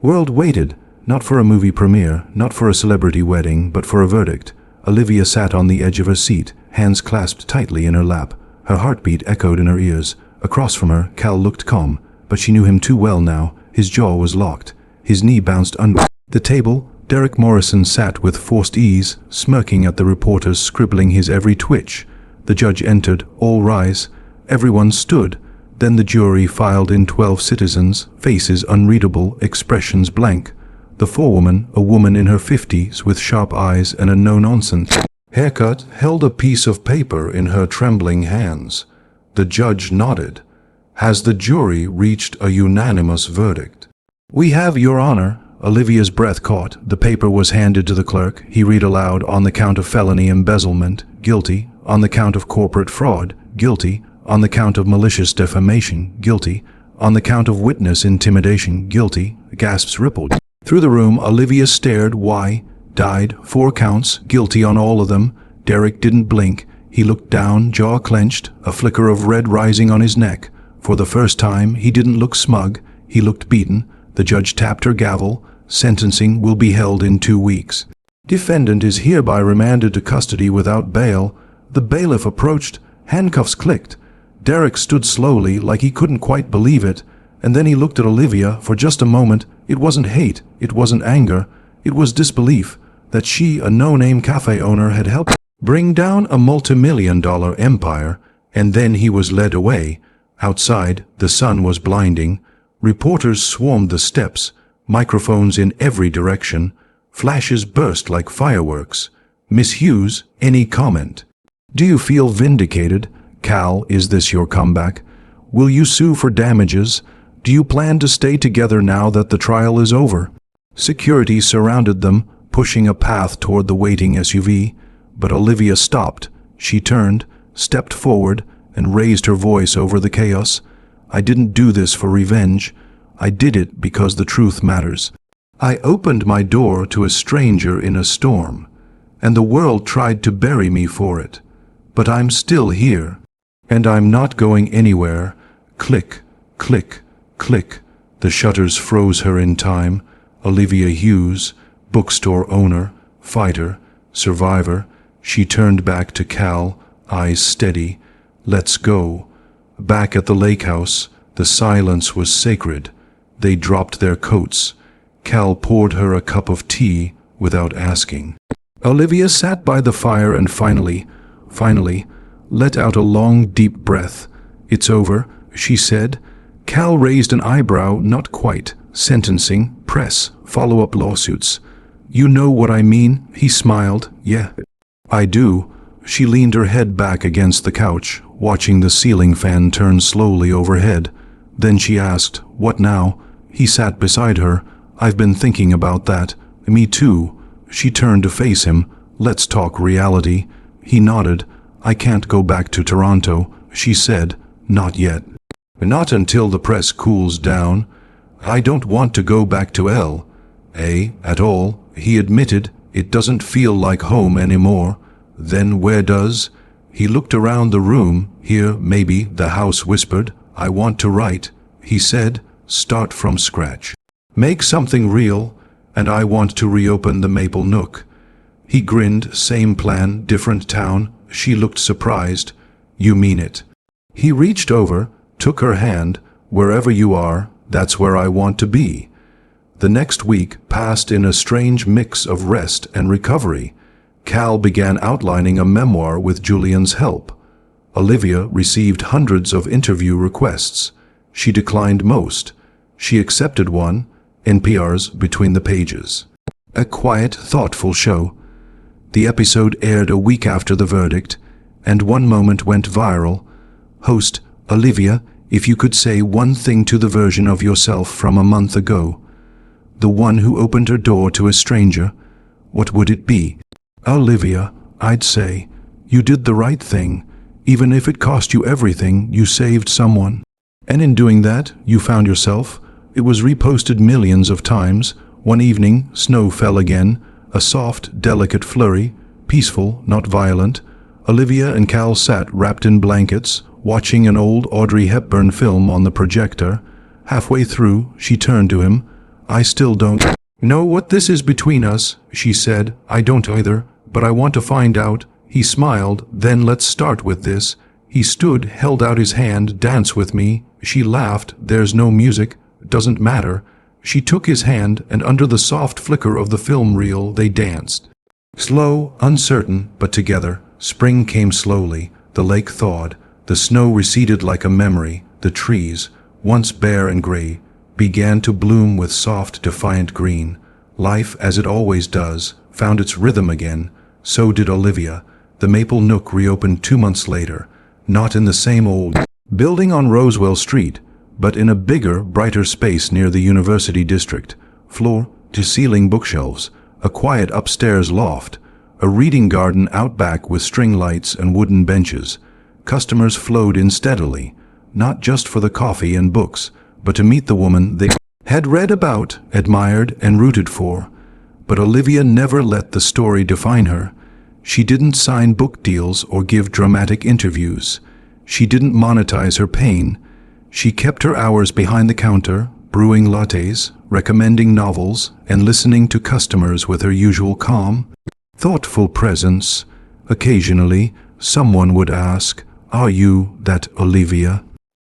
World waited, not for a movie premiere, not for a celebrity wedding, but for a verdict. Olivia sat on the edge of her seat, hands clasped tightly in her lap. Her heartbeat echoed in her ears. Across from her, Cal looked calm, but she knew him too well now. His jaw was locked. His knee bounced under the table. Derek Morrison sat with forced ease, smirking at the reporters, scribbling his every twitch. The judge entered. "All rise." Everyone stood. Then the jury filed in, 12 citizens, faces unreadable, expressions blank. The forewoman, a woman in her 50s with sharp eyes and a no-nonsense haircut, held a piece of paper in her trembling hands. The judge nodded. "Has the jury reached a unanimous verdict?" "We have, Your Honor." Olivia's breath caught. The paper was handed to the clerk. He read aloud, "On the count of felony embezzlement, guilty. On the count of corporate fraud, guilty. On the count of malicious defamation, guilty. On the count of witness intimidation, guilty." Gasps rippled through the room. Olivia stared. "Why?" "Died. 4 counts. Guilty on all of them." Derek didn't blink. He looked down, jaw clenched, a flicker of red rising on his neck. For the first time, he didn't look smug. He looked beaten. The judge tapped her gavel. "Sentencing will be held in 2 weeks. Defendant is hereby remanded to custody without bail." The bailiff approached. Handcuffs clicked. Derek stood slowly, like he couldn't quite believe it, and then he looked at Olivia. For just a moment, it wasn't hate, it wasn't anger, it was disbelief that she, a no-name cafe owner, had helped bring down a multi-million-dollar empire. And then he was led away. Outside, the sun was blinding. Reporters swarmed the steps, microphones in every direction. Flashes burst like fireworks. "Miss Hughes, any comment?" "Do you feel vindicated?" "Cal, is this your comeback? Will you sue for damages? Do you plan to stay together now that the trial is over?" Security surrounded them, pushing a path toward the waiting SUV. But Olivia stopped. She turned, stepped forward, and raised her voice over the chaos. "I didn't do this for revenge. I did it because the truth matters. I opened my door to a stranger in a storm, and the world tried to bury me for it. But I'm still here, and I'm not going anywhere." Click, click, click. The shutters froze her in time. Olivia Hughes, bookstore owner, fighter, survivor. She turned back to Cal, eyes steady. "Let's go." Back at the lake house, the silence was sacred. They dropped their coats. Cal poured her a cup of tea without asking. Olivia sat by the fire and finally, let out a long, deep breath. "It's over," she said. Cal raised an eyebrow. "Not quite. Sentencing, press, follow-up lawsuits." "You know what I mean?" He smiled. "Yeah, I do." She leaned her head back against the couch, watching the ceiling fan turn slowly overhead. Then she asked, "What now?" He sat beside her. "I've been thinking about that." "Me too." She turned to face him. "Let's talk reality." He nodded. "I can't go back to Toronto," she said. "Not yet. Not until the press cools down. I don't want to go back to L.A. at all." He admitted. "It doesn't feel like home anymore." "Then where does?" He looked around the room. Here, maybe, the house whispered. I want to write, he said. Start from scratch. Make something real, and I want to reopen the Maple Nook. He grinned. Same plan, different town. She looked surprised. You mean it? He reached over, took her hand. Wherever you are, that's where I want to be. The next week passed in a strange mix of rest and recovery. Cal began outlining a memoir with Julian's help. Olivia received hundreds of interview requests. She declined most. She accepted one, NPR's Between the Pages. A quiet, thoughtful show. The episode aired a week after the verdict, and one moment went viral. Host, Olivia, if you could say one thing to the version of yourself from a month ago, the one who opened her door to a stranger, what would it be? Olivia, I'd say, you did the right thing. Even if it cost you everything, you saved someone. And in doing that, you found yourself. It was reposted millions of times. One evening, snow fell again, a soft, delicate flurry, peaceful, not violent. Olivia and Cal sat wrapped in blankets, watching an old Audrey Hepburn film on the projector. Halfway through, she turned to him. I still don't know what this is between us, she said. I don't either, but I want to find out. He smiled. Then let's start with this. He stood, held out his hand. Dance with me. She laughed. There's no music. Doesn't matter. She took his hand, and under the soft flicker of the film reel, they danced. Slow, uncertain, but together. Spring came slowly. The lake thawed. The snow receded like a memory. The trees, once bare and gray, began to bloom with soft, defiant green. Life, as it always does, found its rhythm again. So did Olivia. The Maple Nook reopened 2 months later, not in the same old building on Rosewell Street, but in a bigger, brighter space near the University District. Floor-to-ceiling bookshelves, a quiet upstairs loft, a reading garden out back with string lights and wooden benches. Customers flowed in steadily, not just for the coffee and books, but to meet the woman they had read about, admired, and rooted for. But Olivia never let the story define her. She didn't sign book deals or give dramatic interviews. She didn't monetize her pain. She kept her hours behind the counter, brewing lattes, recommending novels, and listening to customers with her usual calm, thoughtful presence. Occasionally, someone would ask, "Are you that Olivia?"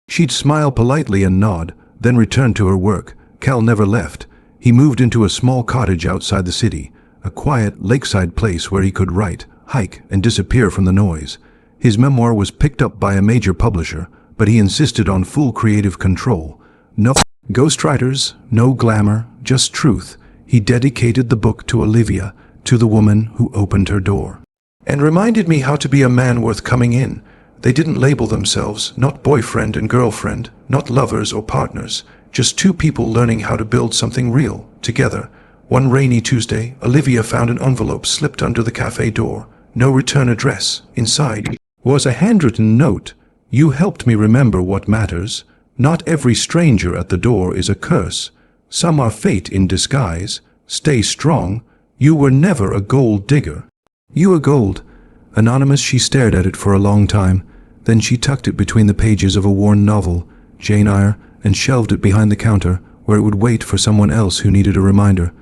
She'd smile politely and nod, then return to her work. Cal never left. He moved into a small cottage outside the city, a quiet lakeside place where he could write, hike, and disappear from the noise. His memoir was picked up by a major publisher, but he insisted on full creative control. No ghostwriters, no glamour, just truth. He dedicated the book to Olivia, to the woman who opened her door, and reminded me how to be a man worth coming in. They didn't label themselves, not boyfriend and girlfriend, not lovers or partners, just two people learning how to build something real, together. One rainy Tuesday, Olivia found an envelope slipped under the cafe door. No return address. Inside was a handwritten note. You helped me remember what matters. Not every stranger at the door is a curse. Some are fate in disguise. Stay strong. You were never a gold digger. You are gold. Anonymous, she stared at it for a long time. Then she tucked it between the pages of a worn novel, Jane Eyre, and shelved it behind the counter, where it would wait for someone else who needed a reminder.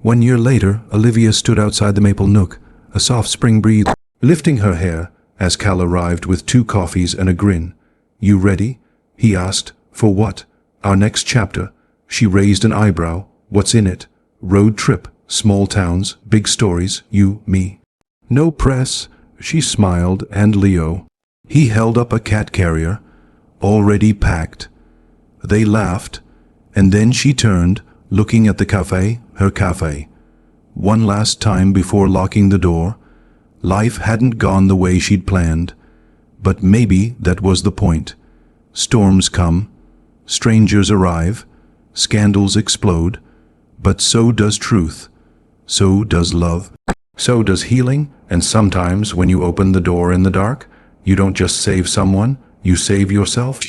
1 year later, Olivia stood outside the Maple Nook, a soft spring breeze lifting her hair, as Cal arrived with 2 coffees and a grin. You ready? He asked. For what? Our next chapter. She raised an eyebrow. What's in it? Road trip, small towns, big stories, you, me. No press. She smiled, and Leo. He held up a cat carrier, already packed. They laughed, and then she turned, looking at the cafe, her cafe. One last time before locking the door. Life hadn't gone the way she'd planned, but maybe that was the point. Storms come, strangers arrive, scandals explode, but so does truth, so does love, so does healing, and sometimes when you open the door in the dark, you don't just save someone, you save yourself.